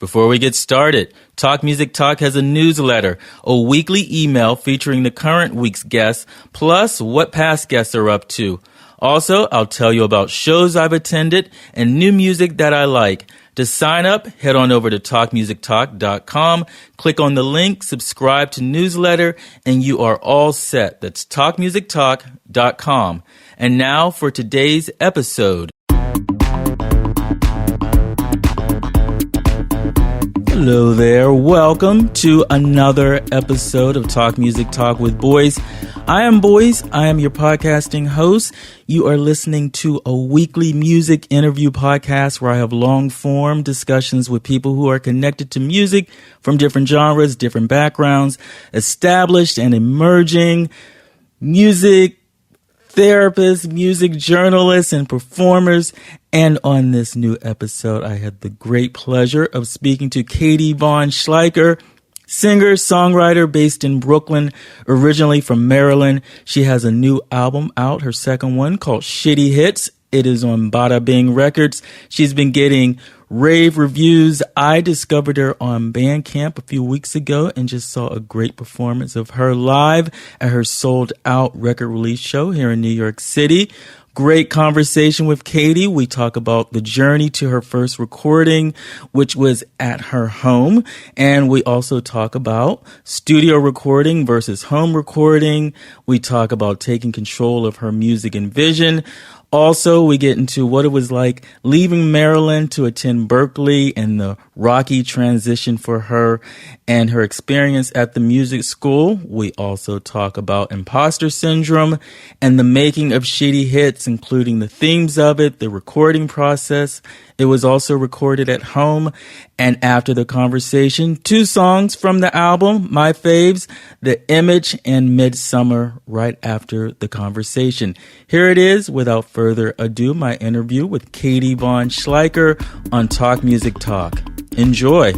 Before we get started, Talk Music Talk has a newsletter, a weekly email featuring the current week's guests, plus what past guests are up to. Also, I'll tell you about shows I've attended and new music that I like. To sign up, head on over to talkmusictalk.com, click on the link, subscribe to newsletter, and you are all set. That's talkmusictalk.com. And now for today's episode. Hello there. Welcome to another episode of Talk Music Talk with Boice. I am Boice. I am your podcasting host. You are listening to a weekly music interview podcast where I have long-form discussions with people who are connected to music from different genres, different backgrounds, established and emerging music therapists, music journalists, and performers. And on this new episode, I had the great pleasure of speaking to Katie Von Schleicher, singer, songwriter based in Brooklyn, originally from Maryland. She has a new album out, her second one, called Shitty Hits. It is on Bada Bing Records. She's been getting rave reviews. I discovered her on Bandcamp a few weeks ago and just saw a great performance of her live at her sold out record release show here in New York City. Great conversation with Katie. We talk about the journey to her first recording, which was at her home. And we also talk about studio recording versus home recording. We talk about taking control of her music and vision. Also, we get into what it was like leaving Maryland to attend Berkeley and the rocky transition for her and her experience at the music school. We also talk about imposter syndrome and the making of Shitty Hits, including the themes of it, the recording process. It was also recorded at home. And after the conversation, 2 songs from the album, my faves, The Image and Midsummer, right after the conversation. Here it is, without further ado, my interview with Katie Von Schleicher on Talk Music Talk. Enjoy.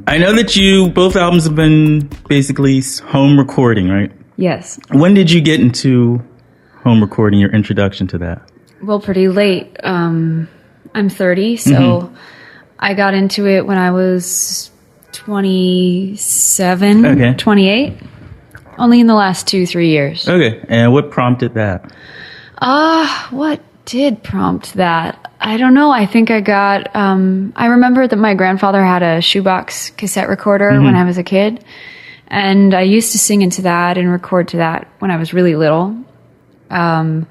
I know that both albums have been basically home recording, right? Yes. When did you get into home recording, your introduction to that? Well, pretty late. I'm 30, so I got into it when I was 27, 28. Only in the last 2-3 years. Okay. And what prompted that? What did prompt that? I don't know. I think I got, I remember that my grandfather had a shoebox cassette recorder when I was a kid. And I used to sing into that and record to that when I was really little. And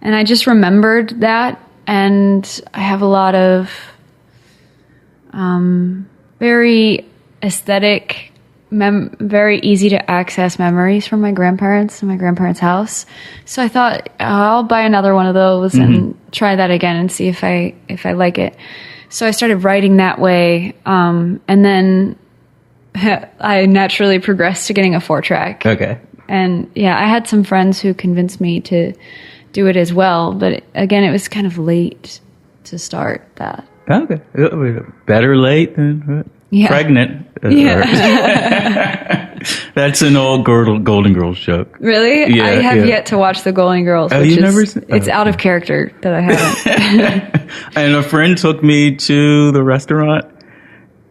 I just remembered that. And I have a lot of very aesthetic, very easy to access memories from my grandparents and my grandparents' house. So I thought I'll buy another one of those and try that again and see if I like it. So I started writing that way, and then I naturally progressed to getting a 4-track. Okay. And yeah, I had some friends who convinced me to do it as well, but again, it was kind of late to start that. Okay. Better late than pregnant. Yeah. That's an old Golden Girls joke. Really? Yeah, I have yet to watch the Golden Girls. Oh, which you've never is, seen? It's out of character that I haven't. And a friend took me to the restaurant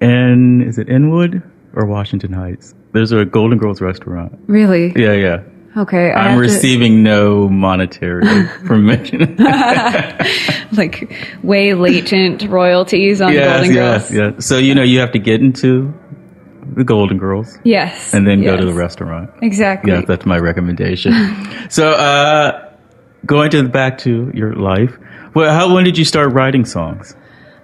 in, is it Inwood or Washington Heights? There's a Golden Girls restaurant. Really? Yeah. Okay. I'm receiving no monetary permission. Like way latent royalties on Golden Girls. Yeah. So, you have to get into the Golden Girls. Yes. And then go to the restaurant. Exactly. Yeah, that's my recommendation. So, going back to your life, when did you start writing songs?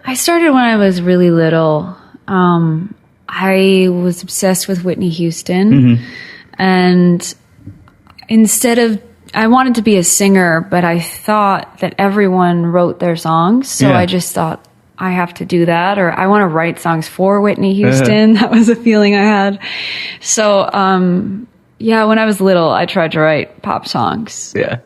I started when I was really little. I was obsessed with Whitney Houston. And I wanted to be a singer, but I thought that everyone wrote their songs. So I just thought, I have to do that, or I want to write songs for Whitney Houston. That was a feeling I had. So, when I was little, I tried to write pop songs. Yeah.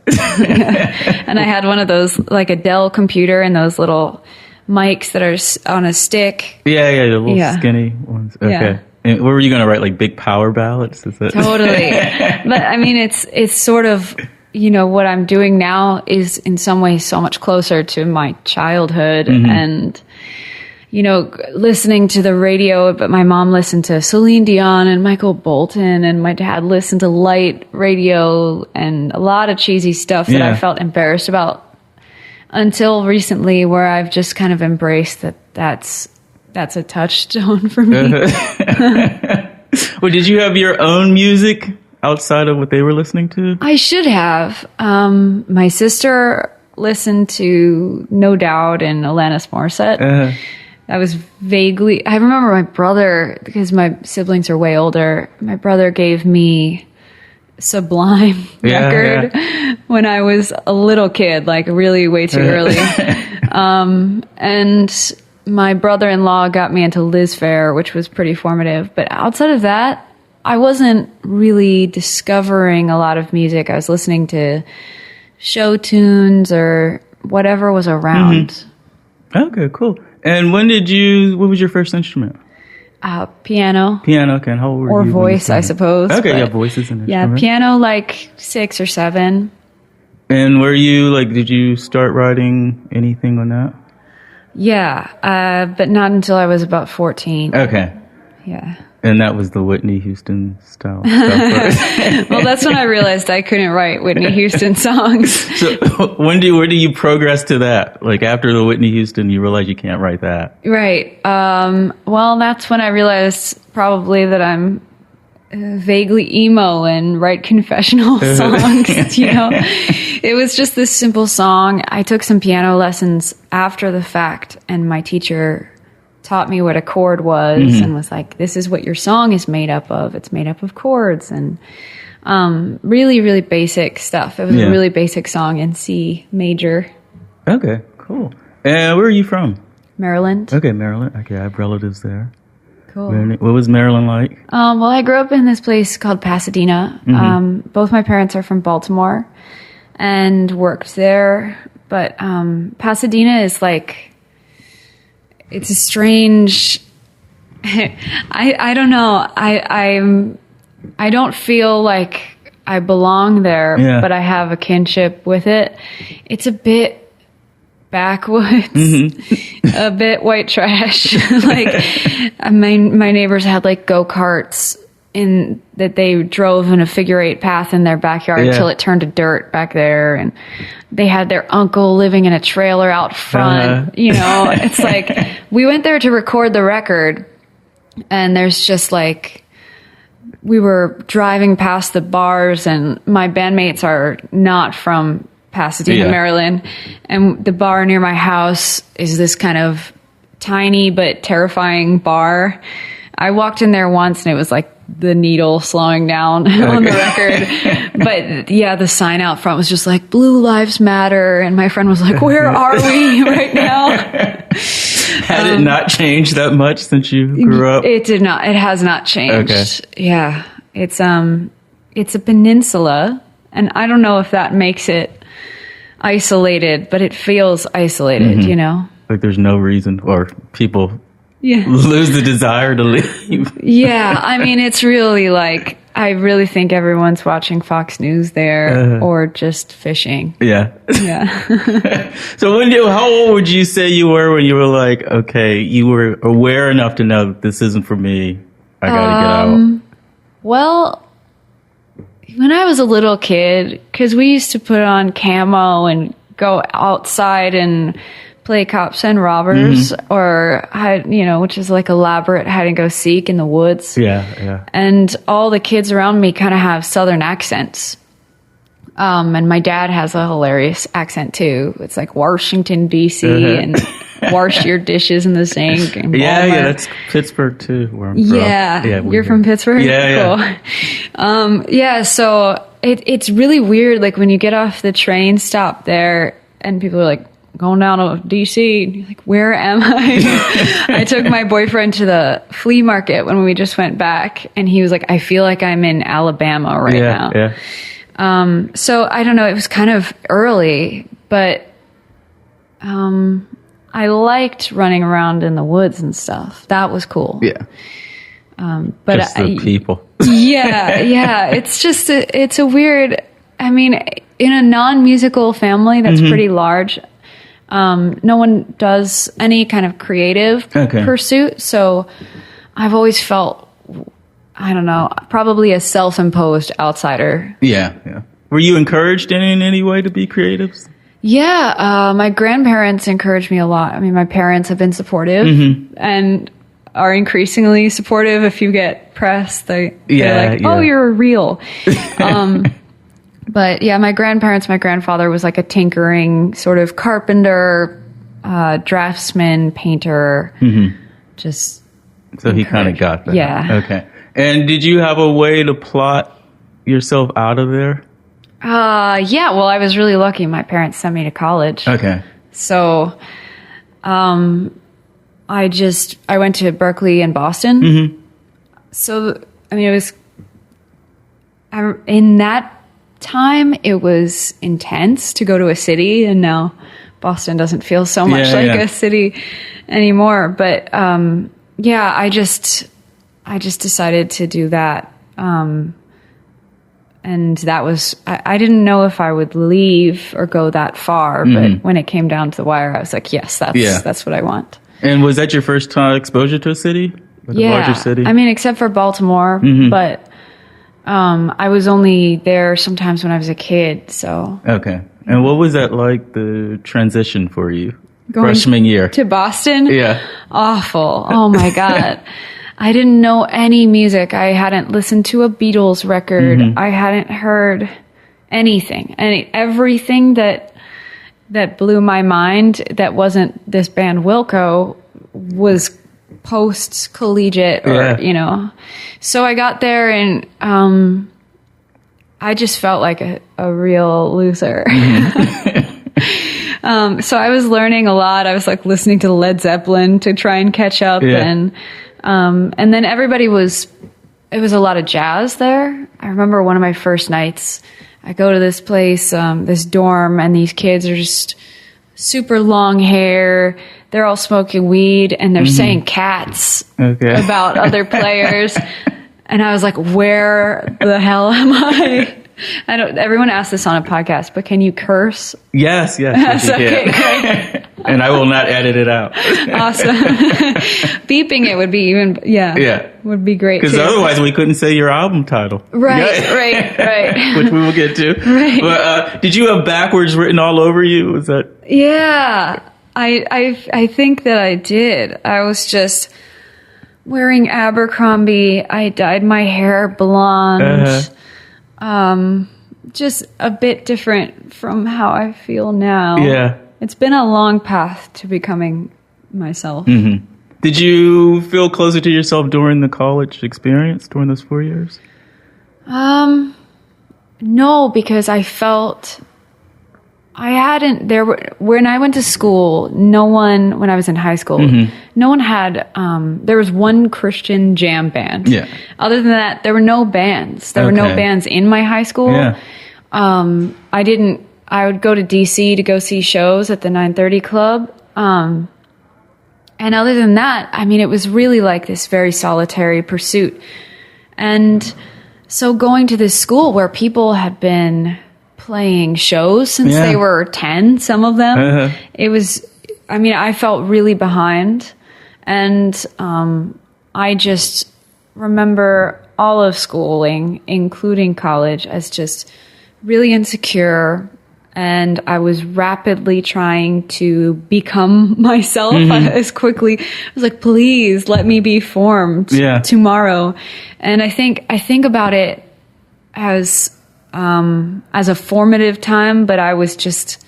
And I had one of those, like a Dell computer and those little mics that are on a stick. Yeah, the little skinny ones. Okay. Yeah. And what were you going to write, like big power ballads? Is that... Totally. But I mean, it's sort of, what I'm doing now is in some ways so much closer to my childhood. And, listening to the radio, but my mom listened to Celine Dion and Michael Bolton, and my dad listened to light radio and a lot of cheesy stuff that I felt embarrassed about until recently, where I've just kind of embraced that's a touchstone for me. Well, did you have your own music outside of what they were listening to? I should have. My sister listened to No Doubt and Alanis Morissette. I was I remember my brother, because my siblings are way older, my brother gave me Sublime record when I was a little kid, like really way too early. And my brother-in-law got me into Liz Phair, which was pretty formative. But outside of that, I wasn't really discovering a lot of music. I was listening to show tunes or whatever was around. Okay, cool. And what was your first instrument? Piano. Piano, okay. And how old were you? Or voice, I suppose. Okay, yeah, voice is an instrument. Yeah, piano like 6 or 7. And did you start writing anything on that? Yeah, but not until I was about 14. Okay. Yeah. And that was the Whitney Houston style stuff. Well, that's when I realized I couldn't write Whitney Houston songs. So where do you progress to that? Like after the Whitney Houston, you realize you can't write that. Right. Well, that's when I realized probably that I'm vaguely emo and write confessional songs, It was just this simple song. I took some piano lessons after the fact, and my teacher taught me what a chord was and was like, this is what your song is made up of. It's made up of chords and really, really basic stuff. It was a really basic song in C major. Okay, cool. And where are you from? Maryland. Okay, Maryland. Okay, I have relatives there. Cool. What was Maryland like? Well, I grew up in this place called Pasadena. Both my parents are from Baltimore and worked there. But Pasadena is like... It's a strange. I don't know. I don't feel like I belong there, but I have a kinship with it. It's a bit backwoods, a bit white trash. Like my neighbors had like go-karts in that they drove in a figure-8 path in their backyard till it turned to dirt back there, and they had their uncle living in a trailer out front. It's like we went there to record the record, and there's just like we were driving past the bars, and my bandmates are not from Pasadena, Maryland, and the bar near my house is this kind of tiny but terrifying bar. I walked in there once, and it was like the needle slowing down on the record. But yeah, the sign out front was just like Blue Lives Matter. And my friend was like, where are we right now? Had it not changed that much since you grew up? It did not. It has not changed. Okay. Yeah. It's a peninsula, and I don't know if that makes it isolated, but it feels isolated, Like there's no reason, or people lose the desire to leave. Yeah, I mean, it's really like, I really think everyone's watching Fox News there or just fishing. Yeah. So how old would you say you were when you were like, okay, you were aware enough to know this isn't for me, I gotta get out? Well, when I was a little kid, because we used to put on camo and go outside and play cops and robbers, or which is like elaborate hide and go seek in the woods. Yeah. And all the kids around me kind of have Southern accents. And my dad has a hilarious accent too. It's like Washington D.C. and wash your dishes in the sink. And that's Pittsburgh too, where I'm from. Yeah, you're from Pittsburgh? Yeah, cool. So it's really weird. Like when you get off the train stop there, and people are like, going down to DC, and you're like, where am I? I took my boyfriend to the flea market when we just went back, and he was like, I feel like I'm in Alabama right now. Yeah. So I don't know, it was kind of early, but I liked running around in the woods and stuff. That was cool. Yeah. But just the people. Yeah. It's just, it's a weird, I mean, in a non-musical family that's pretty large, No one does any kind of creative pursuit. So I've always felt, I don't know, probably a self-imposed outsider. Yeah. Were you encouraged in any way to be creatives? Yeah, my grandparents encouraged me a lot. I mean, my parents have been supportive and are increasingly supportive. If you get press, they're like, oh, you're real. But yeah, my grandfather was like a tinkering sort of carpenter, draftsman, painter. Just so he kind of got that. Yeah. Okay. And did you have a way to plot yourself out of there? Yeah. Well, I was really lucky. My parents sent me to college. Okay. So, I went to Berkeley and Boston. So, I mean, in that time, it was intense to go to a city, and now Boston doesn't feel so much like a city anymore. But I just decided to do that, and that was I didn't know if I would leave or go that far. But when it came down to the wire, I was like, yes, that's what I want. And was that your first time exposure to a city, like a larger city? I mean, except for Baltimore, but. I was only there sometimes when I was a kid, so. Okay. And what was that like, the transition for you? Freshman year. To Boston? Yeah. Awful. Oh my God. I didn't know any music. I hadn't listened to a Beatles record. I hadn't heard anything. Everything that blew my mind that wasn't this band Wilco was post-collegiate or, So I got there and I just felt like a real loser. So I was learning a lot. I was like listening to Led Zeppelin to try and catch up. And then it was a lot of jazz there. I remember one of my first nights, I go to this place, this dorm, and these kids are just super long hair. They're all smoking weed and they're saying cats about other players. And I was like, where the hell am I? Everyone asks this on a podcast, but can you curse? Yes. Okay, great. And I will not edit it out. Awesome. Beeping it would be would be great. Because otherwise we couldn't say your album title. Right. Which we will get to. Right. But did you have backwards written all over you? Was that? Yeah, I think that I did. I was just wearing Abercrombie. I dyed my hair blonde. Just a bit different from how I feel now. Yeah. It's been a long path to becoming myself. Did you feel closer to yourself during the college experience, during those 4 years? No, because I felt I hadn't, when I went to school, no one, when I was in high school, no one had, there was one Christian jam band. Yeah. Other than that, there were no bands. There were no bands in my high school. Yeah. I would go to DC to go see shows at the 930 Club. And other than that, I mean, it was really like this very solitary pursuit. And so going to this school where people had been playing shows since they were 10, some of them, it was, I mean, I felt really behind. And I just remember all of schooling, including college, as just really insecure. And I was rapidly trying to become myself as quickly. I was like, please let me be formed tomorrow. And I think about it as a formative time, but I was just,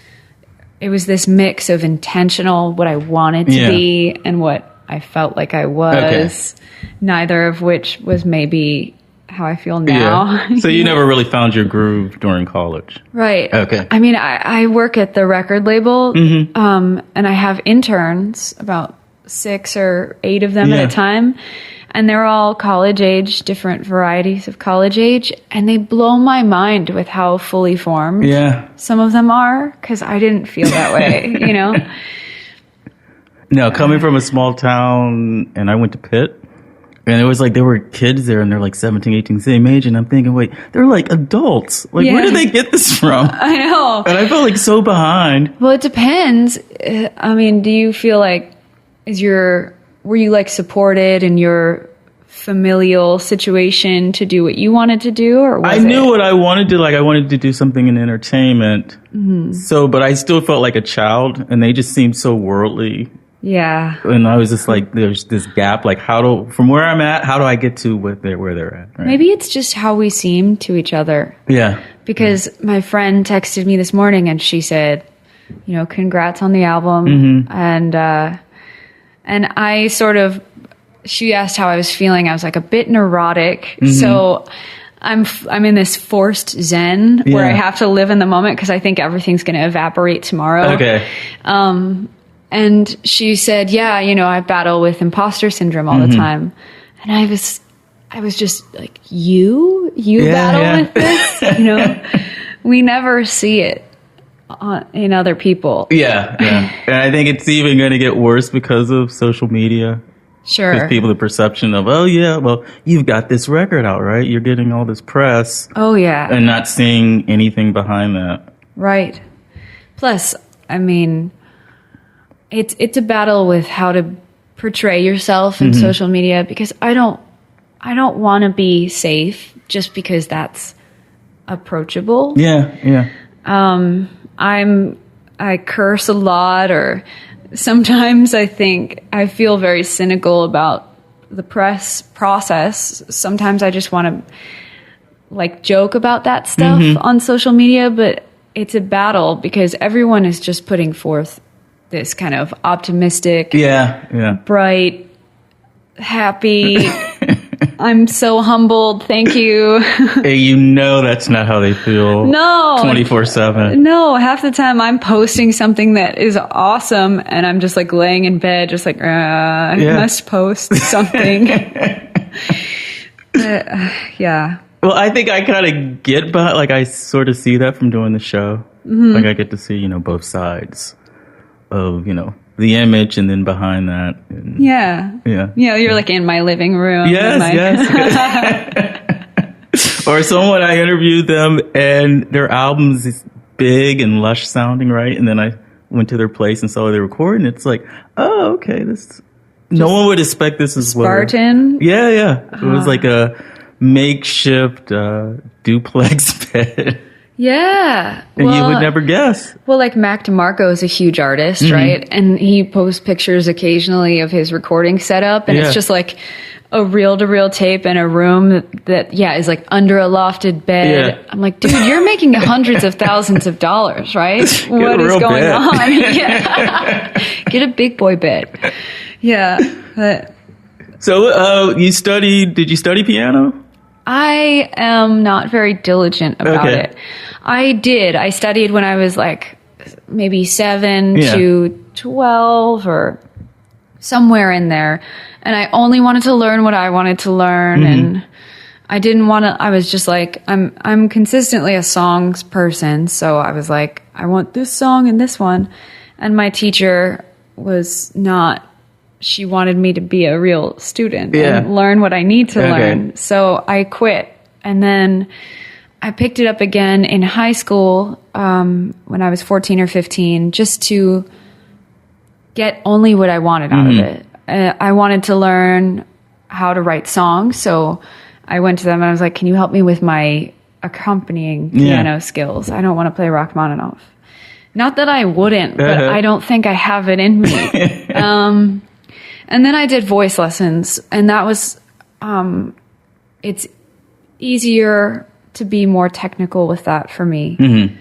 it was this mix of intentional, what I wanted to be and what I felt like I was, neither of which was maybe how I feel now. So you never really found your groove during college. Right. Okay. I mean, I work at the record label, and I have interns, about 6 or 8 of them at a time. And they're all college age, different varieties of college age. And they blow my mind with how fully formed some of them are, because I didn't feel that way, you know? No, coming from a small town, and I went to Pitt, And it was like there were kids there and they're like 17, 18, same age. And I'm thinking, wait, they're like adults. Like, where did they get this from? I know. And I felt like so behind. Well, it depends. I mean, do you feel like, were you like supported in your familial situation to do what you wanted to do? Or was I knew what I wanted to, like, I wanted to do something in entertainment. Mm-hmm. So, but I still felt like a child and they just seemed so worldly. Yeah. And I was just like, there's this gap, like from where I'm at, how do I get to where they're at? Right? Maybe it's just how we seem to each other. Yeah. Because my friend texted me this morning and she said, congrats on the album. Mm-hmm. And I she asked how I was feeling. I was like a bit neurotic. Mm-hmm. So I'm in this forced zen where I have to live in the moment because I think everything's going to evaporate tomorrow. Okay. And she said, I battle with imposter syndrome all the time. And I was just like, you battle with this? We never see it in other people. Yeah. And I think it's even going to get worse because of social media. Sure. Because people, the perception of, you've got this record out, right? You're getting all this press. Oh, yeah. And not seeing anything behind that. Right. Plus, I mean, it's a battle with how to portray yourself in social media because I don't want to be safe just because that's approachable. Yeah. I curse a lot, or sometimes I feel very cynical about the press process. Sometimes I just want to like joke about that stuff on social media, but it's a battle because everyone is just putting forth this kind of optimistic, bright, happy, I'm so humbled, thank you. Hey, that's not how they feel. No. 24/7. No, half the time I'm posting something that is awesome and I'm just like laying in bed, just like, I must post something. Yeah. Well, I think I kind of get behind, like I sort of see that from doing the show. Mm-hmm. Like I get to see, both sides of, the image and then behind that. And, yeah. You're like in my living room. Yes. Or someone, I interviewed them and their album's is big and lush sounding, right? And then I went to their place and saw they recording. It's like, oh, okay. No one would expect this as well. Spartan? Yeah. It was like a makeshift duplex bed. Yeah. And you would never guess. Well, like Mac DeMarco is a huge artist, right? And he posts pictures occasionally of his recording setup. And it's just like a reel-to-reel tape in a room that is like under a lofted bed. Yeah. I'm like, dude, you're making hundreds of thousands of dollars, right? What is going on? Yeah. Get a big boy bed. Yeah. So did you study piano? I am not very diligent about it. I did. I studied when I was like maybe 7 to 12 or somewhere in there. And I only wanted to learn what I wanted to learn. And I didn't want to, I was just like, I'm consistently a songs person. So I was like, I want this song and this one. And my teacher was not, she wanted me to be a real student and learn what I need to learn. So I quit. And then I picked it up again in high school when I was 14 or 15, just to get only what I wanted out of it. I wanted to learn how to write songs. So I went to them and I was like, can you help me with my accompanying piano skills? I don't want to play Rachmaninoff. Not that I wouldn't, but I don't think I have it in me. And then I did voice lessons, and that was, it's easier to be more technical with that for me. Mm-hmm.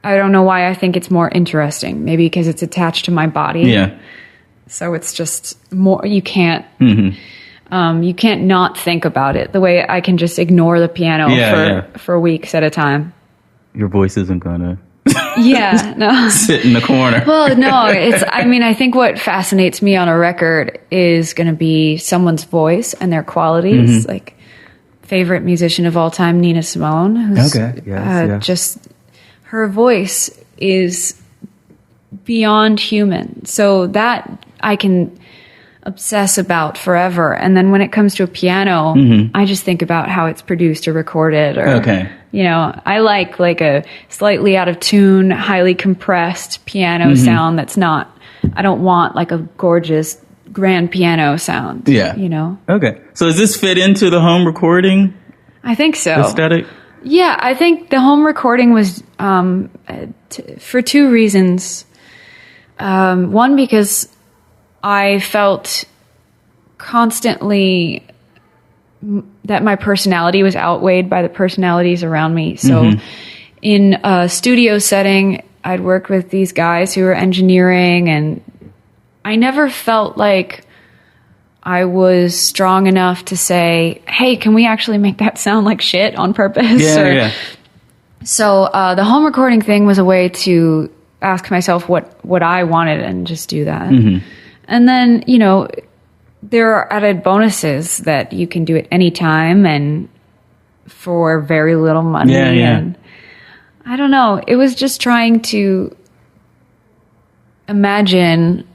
I don't know why I think it's more interesting. Maybe because it's attached to my body. Yeah. So it's just more, you can't not think about it the way I can just ignore the piano for weeks at a time. Your voice isn't gonna no. sit in the corner. Well, no, I think what fascinates me on a record is going to be someone's voice and their qualities. Like, favorite musician of all time, Nina Simone, who's just, her voice is beyond human. So that I can obsess about forever. And then when it comes to a piano, I just think about how it's produced or recorded. Or, I like a slightly out of tune, highly compressed piano sound that's not, I don't want like a gorgeous grand piano sound. Yeah. Okay. So does this fit into the home recording? I think so. Aesthetic? Yeah, I think the home recording was for two reasons. One, because I felt constantly that my personality was outweighed by the personalities around me. So in a studio setting, I'd work with these guys who were engineering, and I never felt like I was strong enough to say, hey, can we actually make that sound like shit on purpose? Yeah. So the home recording thing was a way to ask myself what I wanted and just do that. And then, there are added bonuses that you can do at any time and for very little money. And I don't know. It was just trying to imagine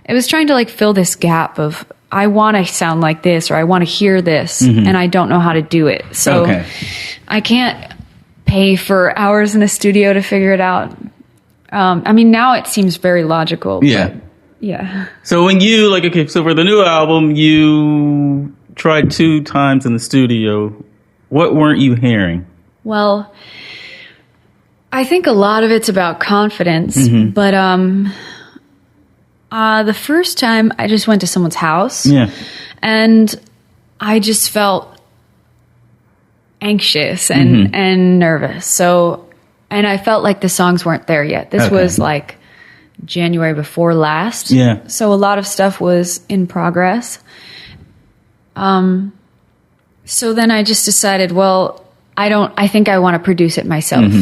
it was trying to like fill this gap of I want to sound like this, or I want to hear this, and I don't know how to do it. So I can't pay for hours in a studio to figure it out. I mean, now it seems very logical. Yeah. But yeah. So when you so for the new album, you tried 2 times in the studio. What weren't you hearing? Well, I think a lot of it's about confidence, but the first time I just went to someone's house, and I just felt anxious and nervous. So, and I felt like the songs weren't there yet. This was like January before last. Yeah. So a lot of stuff was in progress. So then I just decided, well, I think I want to produce it myself.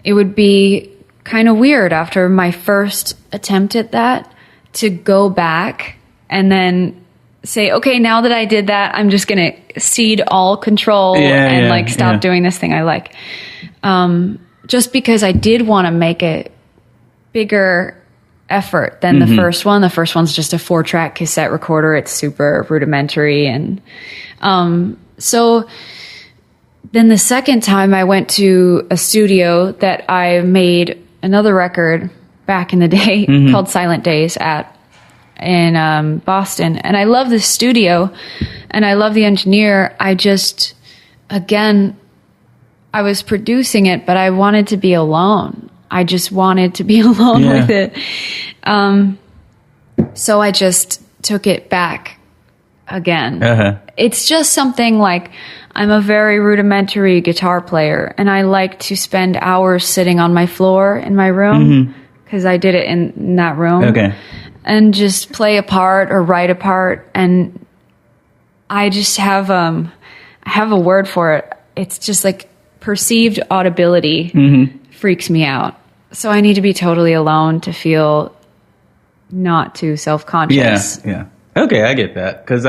It would be kind of weird after my first attempt at that to go back and then say, okay, now that I did that, I'm just going to cede all control and stop doing this thing I like. Just because I did want to make a bigger effort than the first one. The first one's just a 4-track cassette recorder. It's super rudimentary. And so then the second time I went to a studio that I made another record back in the day called Silent Days in Boston. And I love this studio and I love the engineer. I just, again, I was producing it, but I wanted to be alone. I just wanted to be alone with it. So I just took it back again. It's just something like, I'm a very rudimentary guitar player, and I like to spend hours sitting on my floor in my room, because I did it in that room, and just play a part or write a part. And I just have I have a word for it. It's just like perceived audibility freaks me out. So I need to be totally alone to feel not too self-conscious. Yeah. Okay, I get that. Because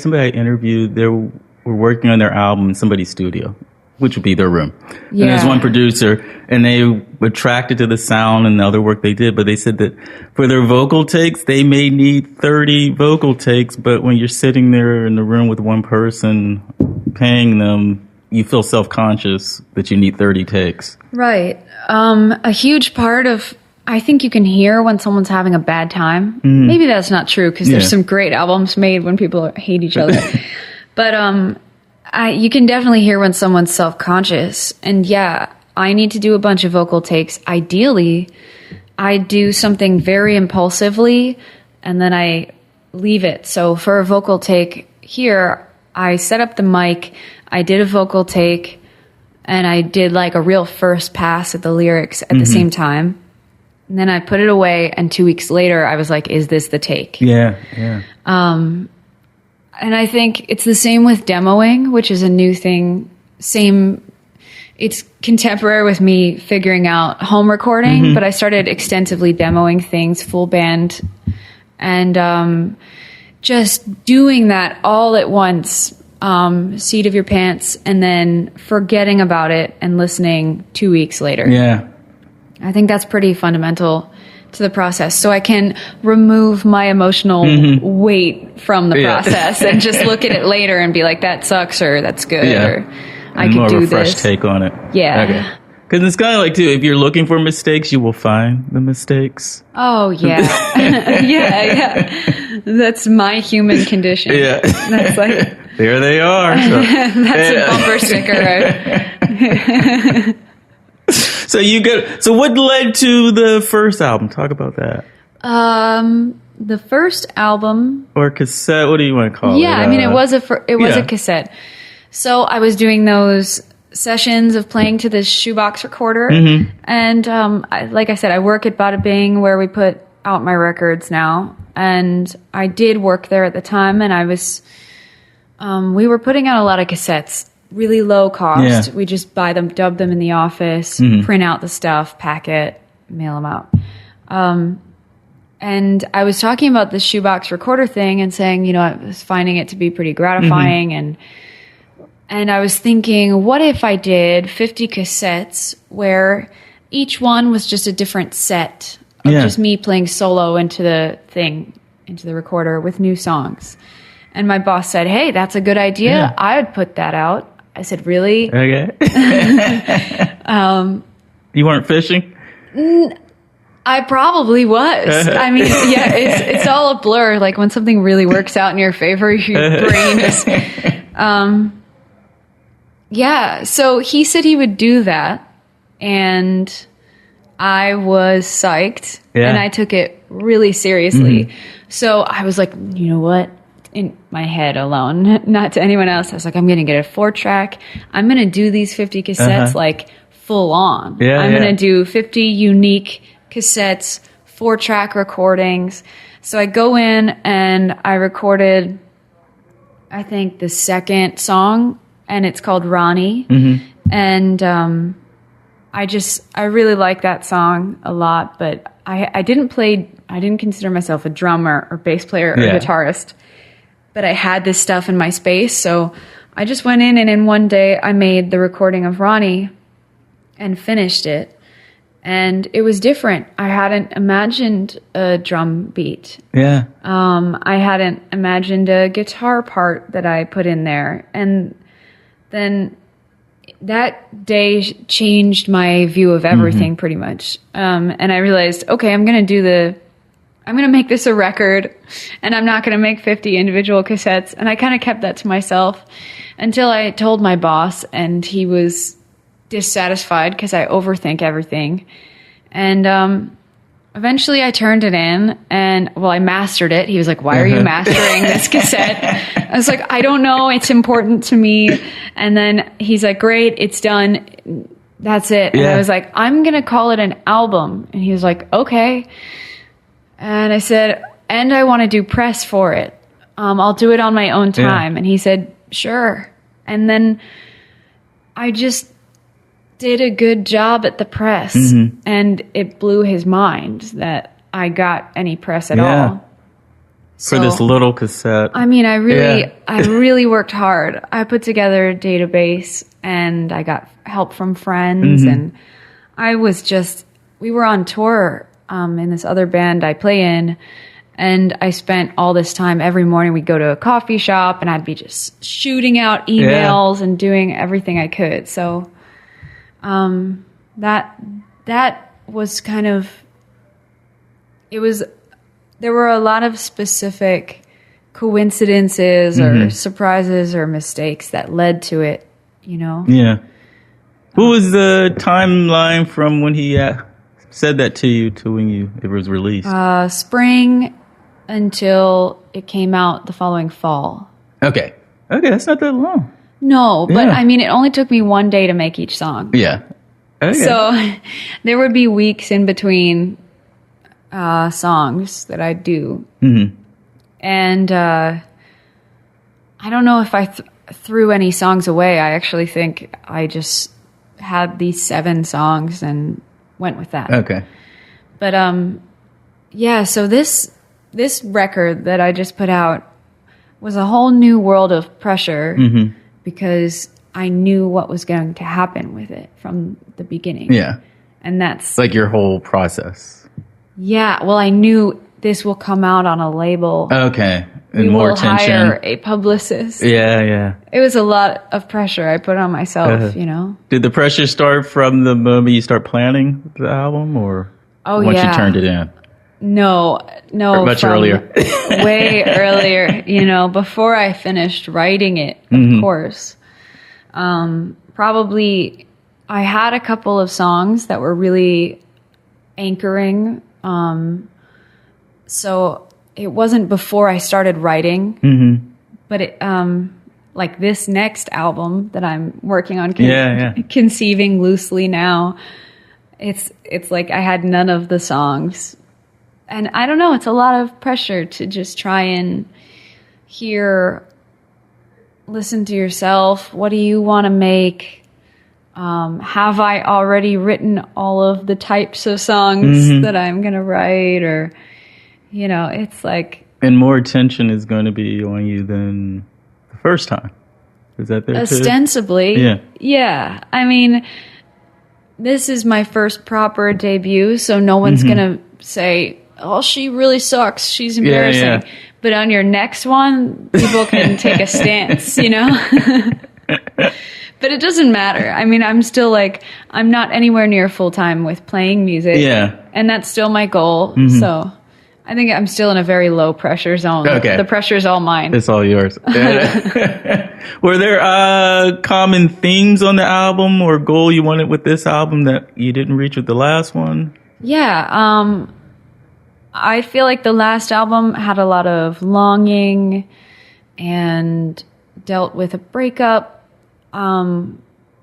somebody I interviewed, they were working on their album in somebody's studio, which would be their room. And there's one producer, and they were attracted to the sound and the other work they did, but they said that for their vocal takes, they may need 30 vocal takes, but when you're sitting there in the room with one person paying them, you feel self-conscious that you need 30 takes. Right. A huge part of, I think you can hear when someone's having a bad time. Maybe that's not true, because there's some great albums made when people hate each other. But you can definitely hear when someone's self-conscious. And I need to do a bunch of vocal takes. Ideally, I do something very impulsively, and then I leave it. So for a vocal take here, I set up the mic, I did a vocal take, and I did like a real first pass at the lyrics at the same time. And then I put it away, and 2 weeks later, I was like, is this the take? Yeah. And I think it's the same with demoing, which is a new thing. It's contemporary with me figuring out home recording, but I started extensively demoing things, full band, and just doing that all at once, seat of your pants, and then forgetting about it and listening 2 weeks later. Yeah. I think that's pretty fundamental to the process, so I can remove my emotional weight from the process and just look at it later and be like, that sucks, or that's good, or I could do this. More of a fresh take on it. Yeah. Okay. Because it's kind of like, too, if you're looking for mistakes, you will find the mistakes. Oh, yeah. yeah. That's my human condition. Yeah. That's like... There they are. So. That's a bumper sticker. So So what led to the first album? Talk about that. The first album... Or cassette, what do you want to call it? Yeah, I mean, it was a cassette. So I was doing those sessions of playing to this shoebox recorder. And like I said, I work at Bada Bing, where we put out my records now. And I did work there at the time, and I was... we were putting out a lot of cassettes, really low cost. Yeah. We just buy them, dub them in the office, print out the stuff, pack it, mail them out. And I was talking about the shoebox recorder thing and saying, you know, I was finding it to be pretty gratifying. And I was thinking, what if I did 50 cassettes where each one was just a different set of just me playing solo into the recorder with new songs. And my boss said, hey, that's a good idea. Yeah. I would put that out. I said, really? Okay. You weren't fishing? I probably was. I mean, yeah, it's all a blur. Like when something really works out in your favor, your brain is... yeah, so he said he would do that. And I was psyched. Yeah. And I took it really seriously. So I was like, you know what? In my head alone, not to anyone else. I was like, I'm going to get a 4-track. I'm going to do these 50 cassettes like full on. Yeah, I'm going to do 50 unique cassettes, 4-track recordings. So I go in and I recorded, I think, the second song, and it's called Ronnie. And I really like that song a lot, but I didn't consider myself a drummer or bass player or guitarist. But I had this stuff in my space, so I just went in, and in one day I made the recording of Ronnie and finished it. And it was different. I hadn't imagined a drum beat. Yeah. I hadn't imagined a guitar part that I put in there. And then that day changed my view of everything pretty much. And I realized, okay, I'm going to make this a record, and I'm not going to make 50 individual cassettes. And I kind of kept that to myself until I told my boss, and he was dissatisfied because I overthink everything. And eventually I turned it in, and, I mastered it. He was like, why are you mastering this cassette? I was like, I don't know. It's important to me. And then he's like, great, it's done. That's it. And I was like, I'm going to call it an album. And he was like, okay. And I said, and I want to do press for it. I'll do it on my own time. Yeah. And he said, sure. And then I just did a good job at the press. And it blew his mind that I got any press at all. So, for this little cassette. I mean, I really worked hard. I put together a database, and I got help from friends. And we were on tour in this other band I play in, and I spent all this time every morning. We'd go to a coffee shop, and I'd be just shooting out emails and doing everything I could. So that was kind of, there were a lot of specific coincidences or surprises or mistakes that led to it, you know? Yeah. What was the timeline from when he said that to you to when it was released? Spring until it came out the following fall. Okay, that's not that long. No, but I mean, it only took me one day to make each song. Yeah. Okay. So there would be weeks in between songs that I'd do. And I don't know if I threw any songs away. I actually think I just had these 7 songs and went with that. Okay. But so this record that I just put out was a whole new world of pressure because I knew what was going to happen with it from the beginning. Yeah. And that's like your whole process. Yeah, well, I knew this will come out on a label. Okay. We will hire a publicist. Yeah. It was a lot of pressure I put on myself, you know. Did the pressure start from the moment you start planning the album, or once you turned it in? No, or much earlier. Way earlier, you know, before I finished writing it, of course. Probably I had a couple of songs that were really anchoring. So it wasn't before I started writing, but it, like this next album that I'm working on, conceiving loosely now, it's like I had none of the songs. And I don't know, it's a lot of pressure to just try and listen to yourself. What do you want to make? Have I already written all of the types of songs that I'm going to write? Or, you know, it's like... And more attention is going to be on you than the first time. Is that there ostensibly? Too? Yeah. I mean, this is my first proper debut, so no one's going to say, oh, she really sucks, she's embarrassing. Yeah. But on your next one, people can take a stance, you know? But it doesn't matter. I mean, I'm still like, I'm not anywhere near full-time with playing music. Yeah. And that's still my goal. So I think I'm still in a very low pressure zone. Okay. The pressure's all mine. It's all yours. Were there common themes on the album or goal you wanted with this album that you didn't reach with the last one? Yeah. I feel like the last album had a lot of longing and dealt with a breakup.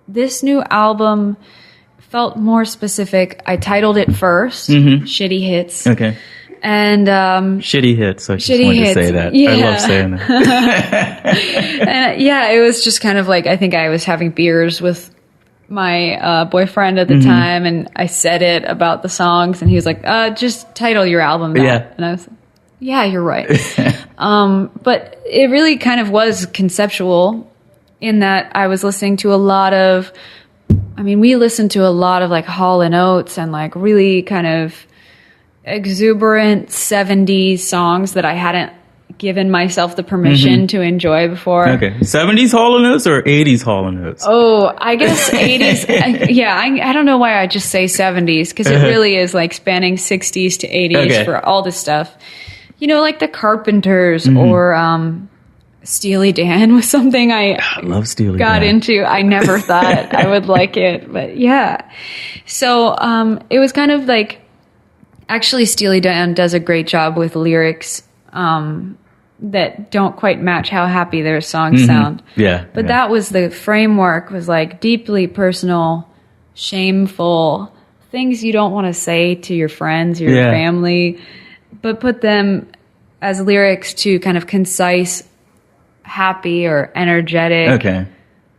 This new album felt more specific. I titled it first, Shitty Hits. Okay. And Shitty Hits. I just wanted to say that. Yeah. I love saying that. And yeah, it was just kind of like, I think I was having beers with my boyfriend at the time, and I said it about the songs, and he was like, just title your album that. Yeah. And I was like, yeah, you're right. But it really kind of was conceptual in that I was listening to a lot of, we listened to a lot of like Hall & Oates and like really kind of exuberant 70s songs that I hadn't given myself the permission to enjoy before. Okay. 70s Hall & Oates or 80s Hall & Oates? Oh, I guess 80s. I don't know why I just say 70s, because it really is like spanning 60s to 80s for all this stuff. You know, like the Carpenters or Steely Dan was something I love Steely got Dan. into. I never thought I would like it, but yeah. So it was kind of like, actually Steely Dan does a great job with lyrics that don't quite match how happy their songs sound. Yeah. But that was the framework, was like deeply personal, shameful, things you don't want to say to your friends, your family, but put them as lyrics to kind of concise, happy or energetic,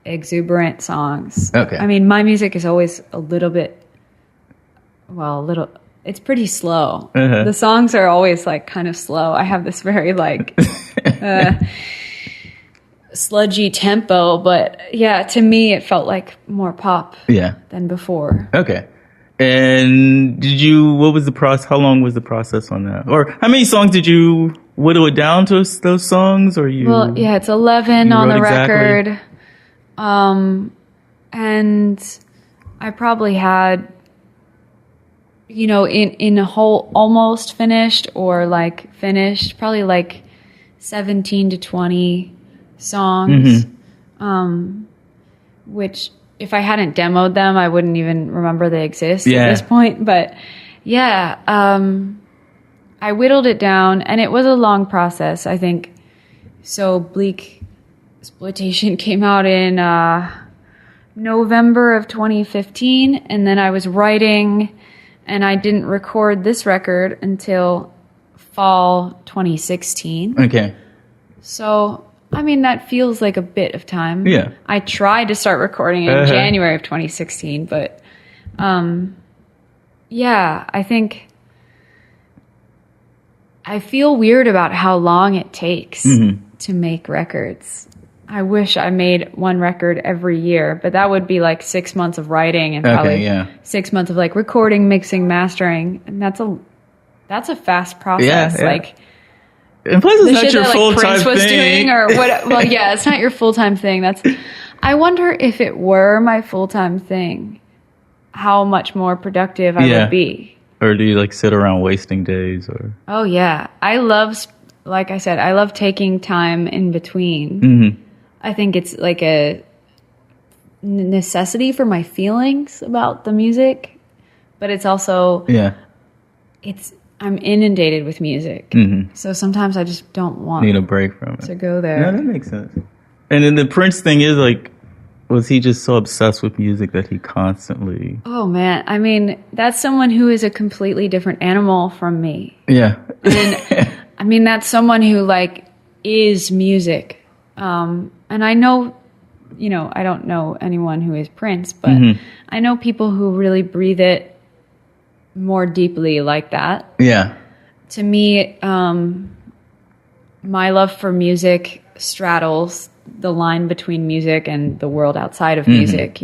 exuberant songs. Okay. I mean, my music is always it's pretty slow. The songs are always like kind of slow. I have this very like sludgy tempo, but yeah, to me it felt like more pop than before. Okay. And what was the process? How long was the process on that? Or how many songs did you whittle it down to those songs? Or Well, yeah, it's 11 on the record. And I probably had, in a whole almost finished or like finished, probably like 17 to 20 songs, which if I hadn't demoed them, I wouldn't even remember they exist at this point. But yeah, I whittled it down, and it was a long process, I think. So Bleak Exploitation came out in November of 2015, and then I was writing, and I didn't record this record until fall 2016. Okay. So, that feels like a bit of time. Yeah. I tried to start recording in January of 2016, but I think I feel weird about how long it takes to make records. I wish I made one record every year, but that would be like 6 months of writing and probably 6 months of like recording, mixing, mastering, and that's a that's a fast process. Yeah. Like, and plus, it's the not shit your that full like time Prince was thing. doing, or what? Well, yeah, it's not your full time thing. I wonder if it were my full time thing, how much more productive I would be. Or do you like sit around wasting days? Or Oh yeah, like I said, I love taking time in between. Mm-hmm. I think it's like a necessity for my feelings about the music, but it's also I'm inundated with music, so sometimes I just don't want need a break from it to go there. Yeah, that makes sense. And then the Prince thing is like, was he just so obsessed with music that he constantly? Oh man, I mean, that's someone who is a completely different animal from me. Yeah, and I mean, that's someone who like is music, and I know. I don't know anyone who is Prince, but I know people who really breathe it more deeply like that. Yeah. To me, my love for music straddles the line between music and the world outside of music,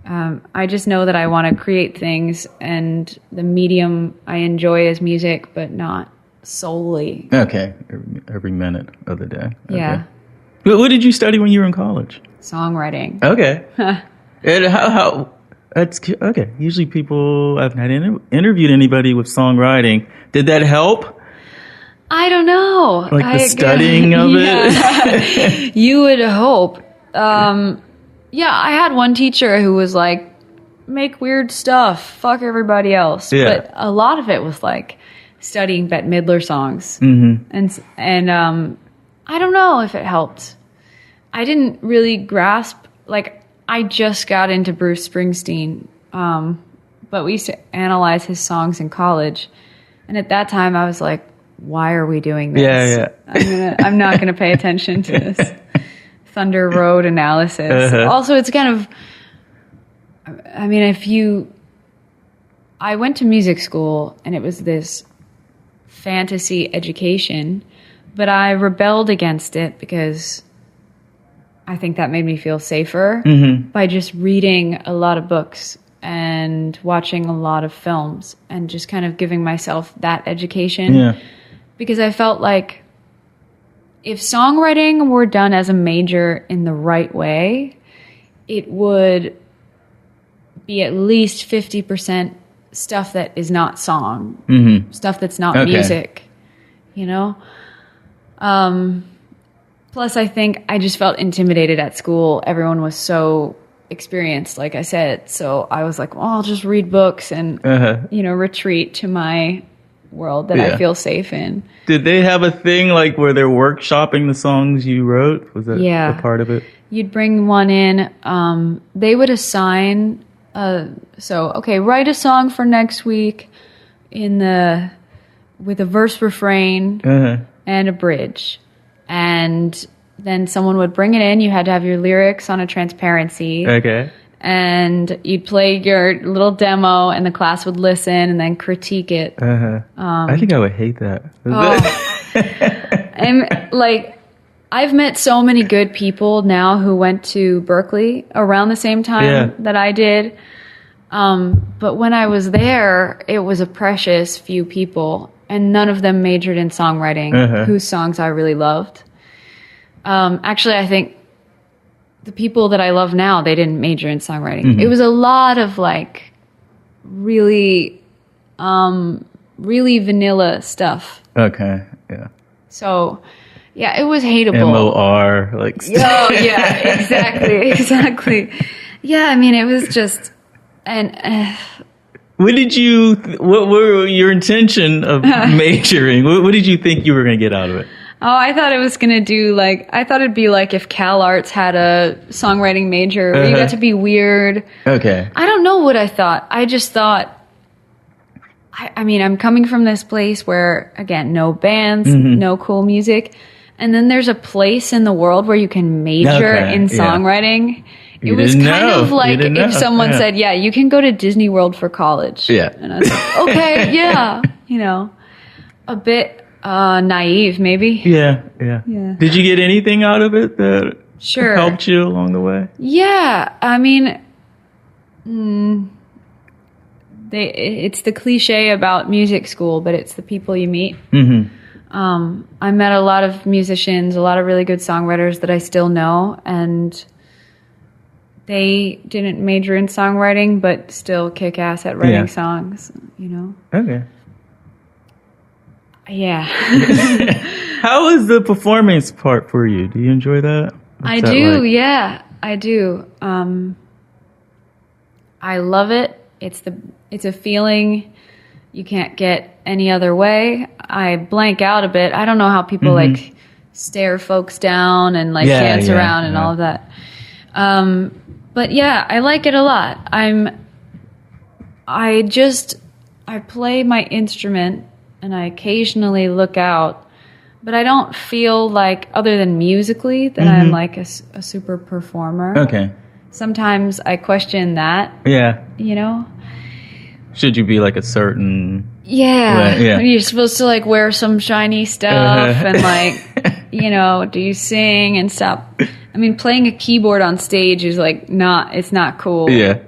I just know that I want to create things, and the medium I enjoy is music, but not solely. Okay. Every minute of the day. Yeah. Okay. What did you study when you were in college? Songwriting. Okay. And how that's okay. Usually people, I've not interviewed anybody with songwriting. Did that help? I don't know. Like the studying of it? You would hope. I had one teacher who was like, make weird stuff, fuck everybody else. Yeah. But a lot of it was like studying Bette Midler songs. And I don't know if it helped. I didn't really grasp, like, I just got into Bruce Springsteen, but we used to analyze his songs in college. And at that time, I was like, why are we doing this? Yeah. I'm not going to pay attention to this Thunder Road analysis. Also, it's kind of, I mean, I went to music school, and it was this fantasy education, but I rebelled against it because I think that made me feel safer by just reading a lot of books and watching a lot of films and just kind of giving myself that education. Yeah. Because I felt like if songwriting were done as a major in the right way, it would be at least 50% stuff that is not song, stuff that's not music, Plus, I think I just felt intimidated at school. Everyone was so experienced, like I said. So I was like, well, I'll just read books and, retreat to my world that I feel safe in. Did they have a thing like where they're workshopping the songs you wrote? Was that a part of it? You'd bring one in. They would assign, write a song for next week with a verse, refrain, and a bridge. And then someone would bring it in. You had to have your lyrics on a transparency. Okay. And you'd play your little demo, and the class would listen and then critique it. I think I would hate that. And like, I've met so many good people now who went to Berkeley around the same time that I did. But when I was there, it was a precious few people, and none of them majored in songwriting, whose songs I really loved. Actually, I think the people that I love now, they didn't major in songwriting. It was a lot of like really, really vanilla stuff. Okay, yeah. So, yeah, it was hateable. MOR, like. Oh, yeah, exactly. Yeah, I mean, it was just, and. What were your intention of majoring? What did you think you were going to get out of it? Oh, I thought it was going to I thought it'd be like if Cal Arts had a songwriting major where you got to be weird. Okay. I don't know what I thought. I just thought, I mean, I'm coming from this place where, again, no bands, no cool music. And then there's a place in the world where you can major in songwriting. Yeah. It was kind of like if someone said, yeah, you can go to Disney World for college. Yeah. And I was like, okay, yeah. A bit naive, maybe. Yeah. Did you get anything out of it that helped you along the way? Yeah. I mean, it's the cliche about music school, but it's the people you meet. I met a lot of musicians, a lot of really good songwriters that I still know, and they didn't major in songwriting, but still kick ass at writing songs, you know? Okay. Yeah. How is the performance part for you? Do you enjoy that? I do, yeah, I do. I love it. It's a feeling you can't get any other way. I blank out a bit. I don't know how people like stare folks down and like dance around and all of that. But yeah, I like it a lot. I play my instrument and I occasionally look out, but I don't feel like, other than musically, that I'm like a super performer. Okay. Sometimes I question that. Yeah. You know? Should you be like a certain... Yeah. You're supposed to like wear some shiny stuff and like, you know, do you sing and stuff? I mean, playing a keyboard on stage is like it's not cool. Yeah.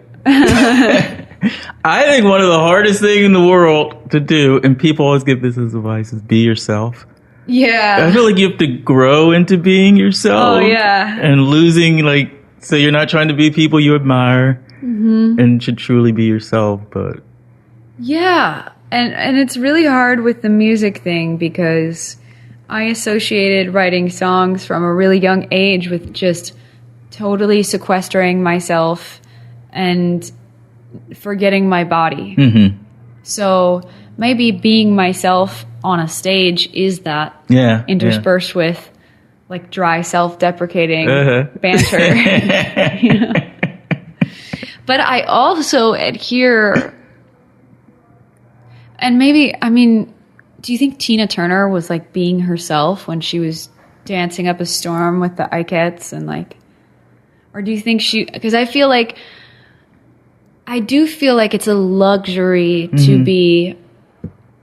I think one of the hardest things in the world to do, and people always give this as advice, is be yourself. Yeah. I feel like you have to grow into being yourself. Oh, yeah. And losing, like, so you're not trying to be people you admire and should truly be yourself, but... Yeah. And it's really hard with the music thing because I associated writing songs from a really young age with just totally sequestering myself and forgetting my body. So maybe being myself on a stage is that interspersed with like dry self-deprecating banter. You know? But I also adhere, and maybe, I mean, do you think Tina Turner was like being herself when she was dancing up a storm with the Ikettes and like, or do you think because I do feel like it's a luxury to be,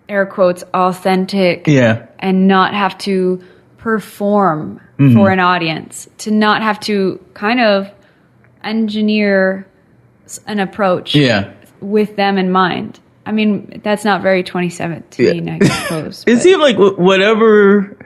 air quotes, authentic and not have to perform for an audience, to not have to kind of engineer an approach with them in mind. I mean, that's not very 2017, I suppose. It seems like whatever...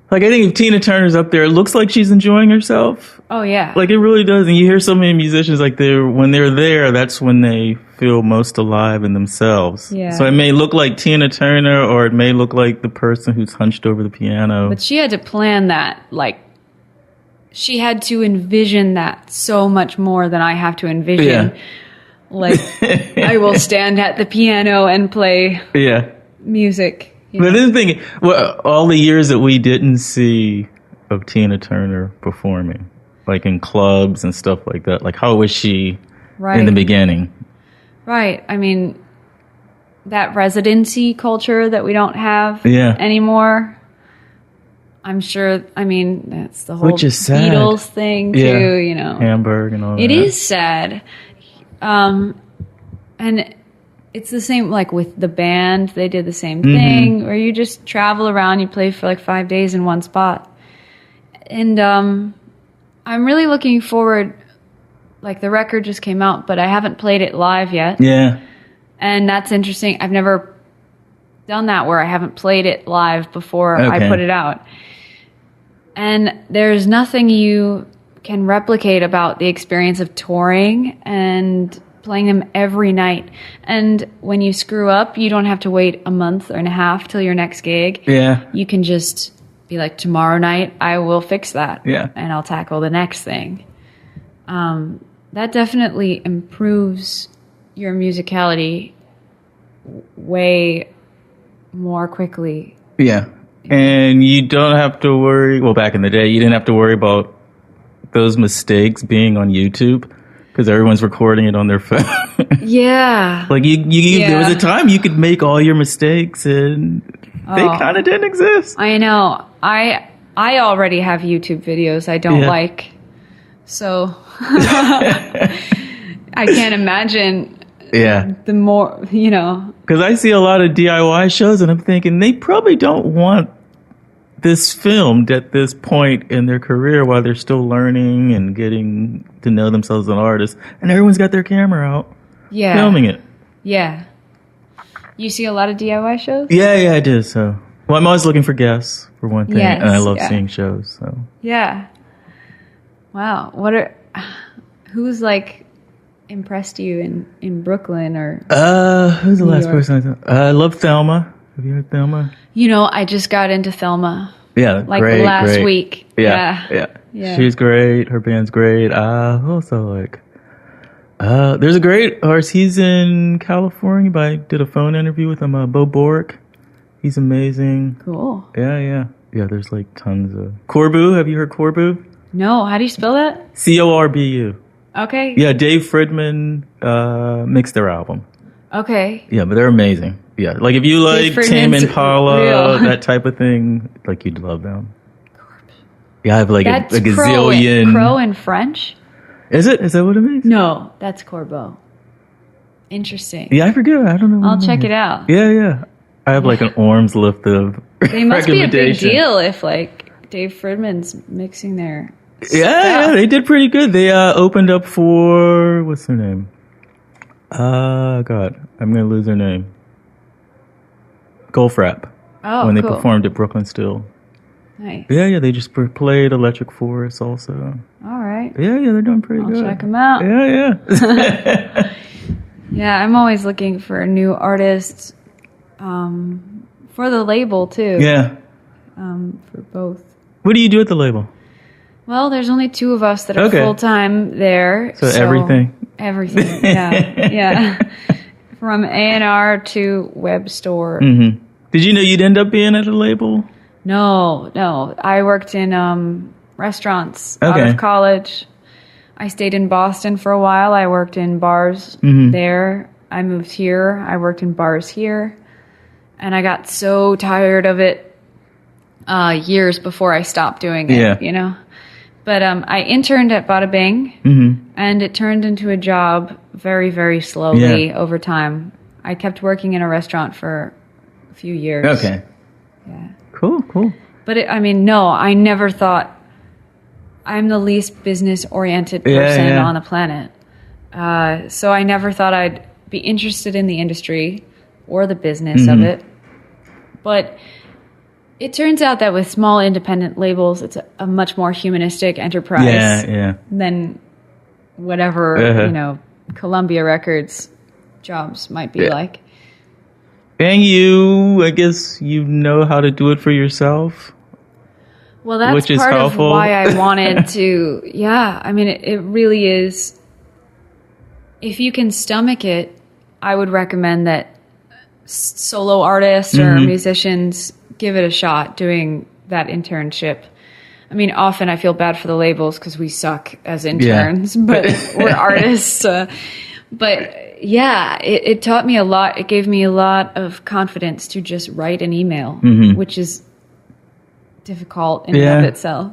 Like, I think if Tina Turner's up there, it looks like she's enjoying herself. Oh, yeah. Like, it really does. And you hear so many musicians, like, when they're there, that's when they feel most alive in themselves. Yeah. So it may look like Tina Turner, or it may look like the person who's hunched over the piano. But she had to plan that, like, she had to envision that so much more than I have to envision. Yeah. Like, I will stand at the piano and play music. But the thing, all the years that we didn't see of Tina Turner performing, like in clubs and stuff like that, like how was she in the beginning? Right. I mean, that residency culture that we don't have anymore. I'm sure, I mean, that's the whole Beatles thing too, you know. Hamburg and all that. It is sad. And it's the same, like with the band, they did the same thing, where you just travel around, you play for like 5 days in one spot. And I'm really looking forward, like the record just came out, but I haven't played it live yet. Yeah. And that's interesting. I've never done that where I haven't played it live before I put it out. And there's nothing you can replicate about the experience of touring and playing them every night. And when you screw up, you don't have to wait a month and a half till your next gig. Yeah. You can just be like, tomorrow night, I will fix that. Yeah. And I'll tackle the next thing. That definitely improves your musicality way more quickly. Yeah. And you don't have to worry, well, back in the day, you didn't have to worry about those mistakes being on YouTube. Because everyone's recording it on their phone. Yeah. Like there was a time you could make all your mistakes, and they kind of didn't exist. I know. I already have YouTube videos I don't like, so I can't imagine. Yeah. The more, you know. Because I see a lot of DIY shows, and I'm thinking they probably don't want this filmed at this point in their career while they're still learning and getting to know themselves as an artist, and everyone's got their camera out filming it. Yeah. You see a lot of DIY shows? Yeah, I do. So, well, I'm always looking for guests for one thing, Yes, and I love seeing shows. So, yeah. Wow. Who's like impressed you in Brooklyn or? Who's the New last York? person I love Thelma. Have you heard Thelma? You know, I just got into Thelma. Yeah, Like great, last great. week. Yeah. Yeah. She's great. Her band's great. Who else I like? There's a great artist. He's in California, but I did a phone interview with him. Bo Bork. He's amazing. Cool. Yeah. There's like tons of Corbu. Have you heard Corbu? No, how do you spell that? Corbu. Okay. Yeah, Dave Fridman mixed their album. Okay. Yeah, but they're amazing. Yeah, like if you like Dave Tame Fridman's Impala, real. that type of thing, like you'd love them. Yeah, I have like a That's gazillion. Crow in French? Is it? Is that what it means? No, that's Corbeau. Interesting. Yeah, I forget. I don't know. I'll check it out. Yeah. I have like an arm's lift of They must be a big recommendation. deal if like Dave Fridman's mixing their Yeah, stuff. they did pretty good. They opened up for what's their name? God, I'm gonna lose their name. Goldfrapp. Oh, when they cool. performed at Brooklyn Still. Nice. Yeah, they just played Electric Forest also. All right. Yeah, they're doing pretty I'll good. check them out. Yeah. Yeah, I'm always looking for new artists for the label too. Yeah. For both. What do you do at the label? Well, there's only two of us that are Okay. full time there. So everything? Everything. Yeah. From A&R to web store. Mm-hmm. Did you know you'd end up being at a label? No. I worked in restaurants out Okay. of college. I stayed in Boston for a while. I worked in bars Mm-hmm. there. I moved here. I worked in bars here. And I got so tired of it years before I stopped doing it, Yeah. you know? But I interned at Bada Bing, Mm-hmm. and it turned into a job very, very slowly Yeah. over time. I kept working in a restaurant for a few years. Okay. Yeah. Cool. But no, I never thought I'm the least business-oriented person Yeah. on the planet. So I never thought I'd be interested in the industry or the business of it. But it turns out that with small independent labels, it's a much more humanistic enterprise Yeah. than whatever, Columbia Records jobs might be like. And you, I guess you know how to do it for yourself. Well, that's Which is part helpful. of why I wanted to. Yeah, I mean, it really is. If you can stomach it, I would recommend that solo artists or musicians give it a shot doing that internship. I mean, often I feel bad for the labels because we suck as interns, but we're artists. But yeah, it taught me a lot. It gave me a lot of confidence to just write an email, which is difficult in and of itself.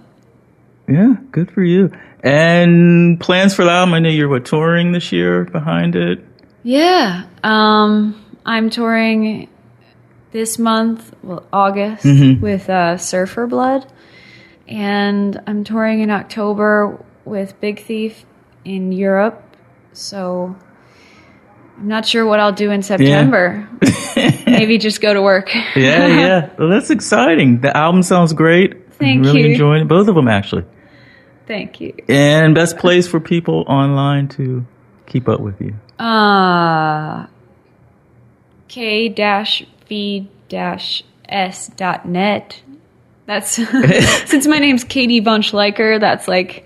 Yeah, good for you. And plans for the album? I know you're touring this year behind it. Yeah, I'm touring this month, August, with Surfer Blood, and I'm touring in October with Big Thief in Europe. So I'm not sure what I'll do in September. Maybe just go to work. Yeah. Well, that's exciting. The album sounds great. Thank I'm really you. enjoying it. Both of them, actually. Thank you. And best place for people online to keep up with you? k-v-s.net. That's since my name's Katie Von Schleicher, that's like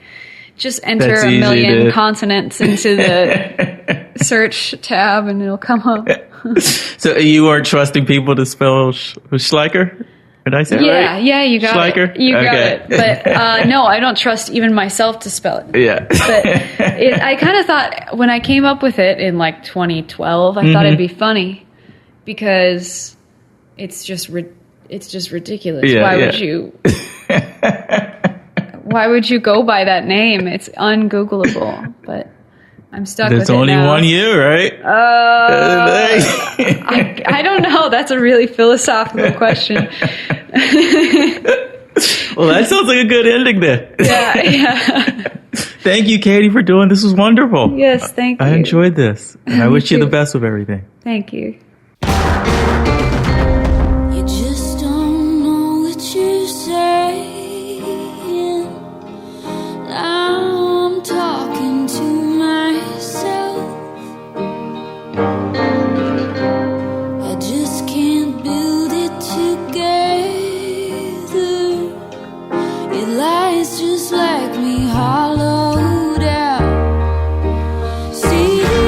just enter That's a easy million to- consonants into the search tab and it'll come up. So you aren't trusting people to spell Schleicher? Did I say it right? Yeah, you got Schleicher? it. You got Okay. it. But no, I don't trust even myself to spell it. Yeah. But I kind of thought when I came up with it in like 2012, I thought it'd be funny because it's just ridiculous. Yeah, Why yeah. would you? Why would you go by that name? It's ungoogleable. But I'm stuck There's with it only now. one you, right? I don't know. That's a really philosophical question. Well, that sounds like a good ending then. Yeah. Thank you, Katie, for doing this. Was wonderful. Yes, thank you. I enjoyed this. And I wish you too. the best with everything. Thank you. You just don't know what you're saying. Now I'm talking to myself. I just can't build it together. It lies just like me, hollowed out. See the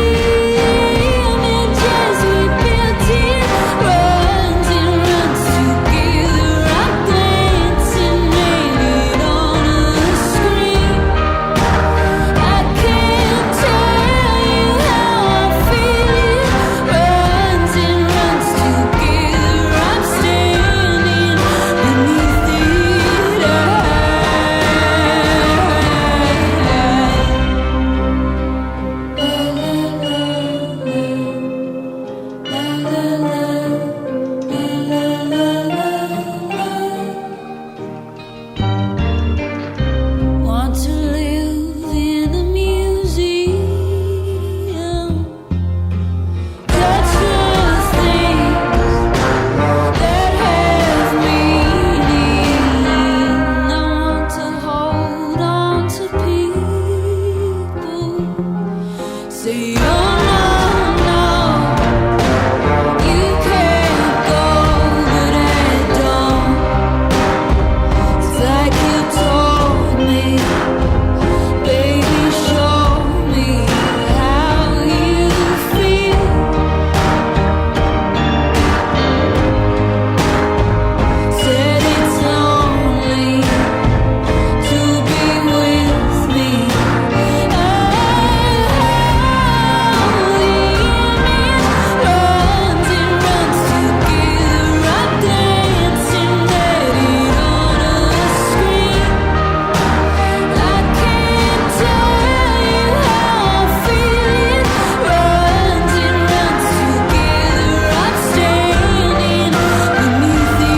images we built in runs and runs together. I'm glancing at it on a screen. I can't tell you how I feel. It runs and runs together. I'm standing beneath the want to live in a museum, touch the things that have meaning. I want to hold on to people. Say, oh no, you can't go, but I don't. It's like you told me, baby, show me how you feel. Said it's lonely to be with me. Oh, the image runs and runs together. I'm dancing at it on a screen. I can't tell you how I feel. It runs and runs together. I'm standing beneath the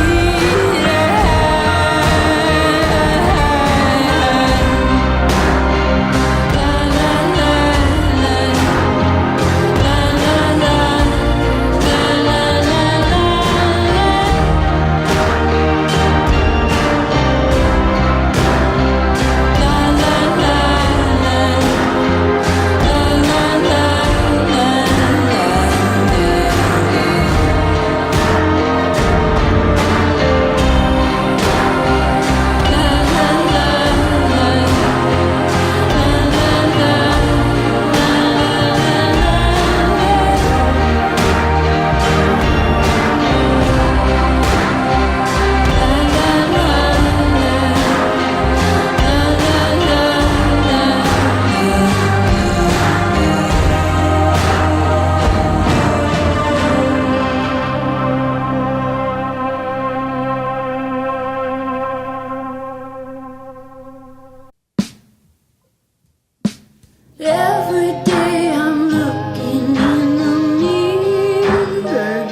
Every day I'm looking in the mirror.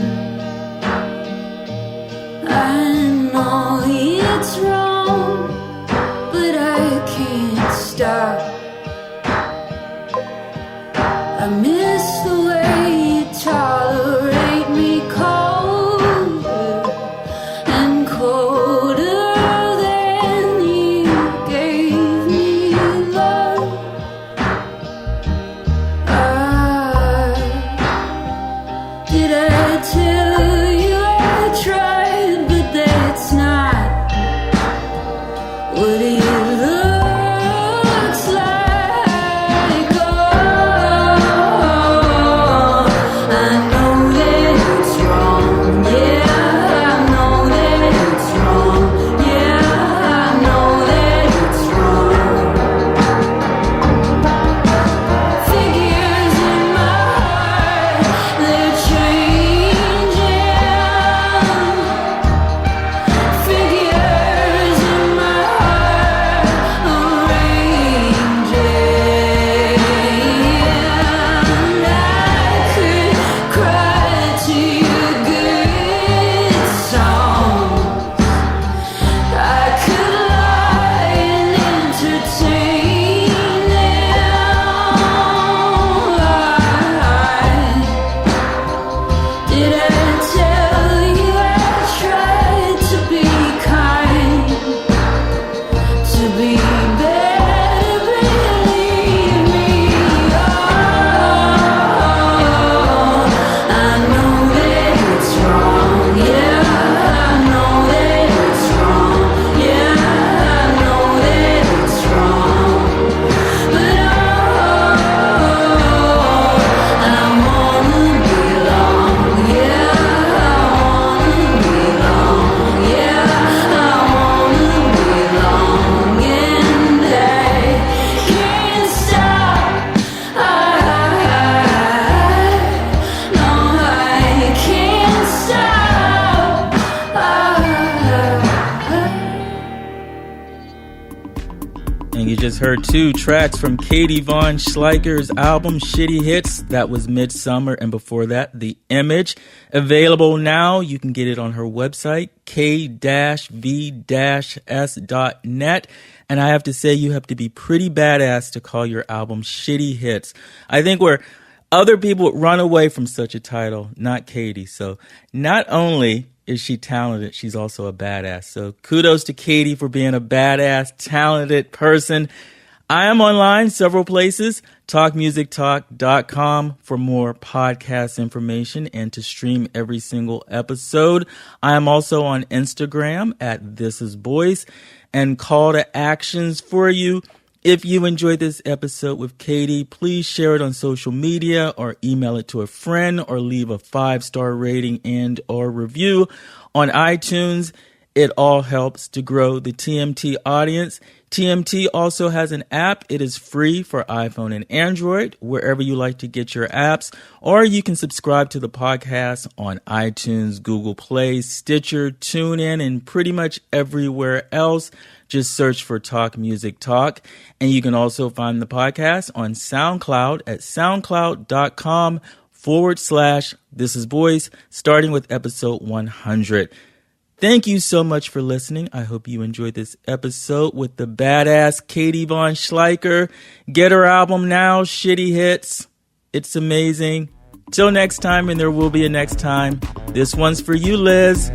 I know it's wrong, but I can't stop. I miss the way you tolerate me colder and colder than you gave me love. Did I tell you I tried, but that's not what it looks like. Oh, I know that it's wrong. Yeah, I know that it's wrong. Yeah, I know that it's wrong. Figures in my heart, they're changing. Figures in my heart. And you just heard 2 tracks from Katie Von Schleicher's album, Shitty Hits. That was Midsummer, and before that, The Image. Available now. You can get it on her website, k-v-s.net. And I have to say, you have to be pretty badass to call your album Shitty Hits. I think where other people would run away from such a title, not Katie. So not only is she talented, she's also a badass. So kudos to Katie for being a badass, talented person. I am online several places, talkmusictalk.com for more podcast information and to stream every single episode. I am also on Instagram at This Is Boice, and call to actions for you. If you enjoyed this episode with Katie, please share it on social media or email it to a friend or leave a 5-star rating and or review on iTunes. It all helps to grow the TMT audience. TMT also has an app. It is free for iPhone and Android, wherever you like to get your apps, or you can subscribe to the podcast on iTunes, Google Play, Stitcher, TuneIn, and pretty much everywhere else. Just search for Talk Music Talk. And you can also find the podcast on SoundCloud at soundcloud.com/This Is Boice, starting with episode 100. Thank you so much for listening. I hope you enjoyed this episode with the badass Katie Von Schleicher. Get her album now, Shitty Hits. It's amazing. Till next time, and there will be a next time. This one's for you, Liz.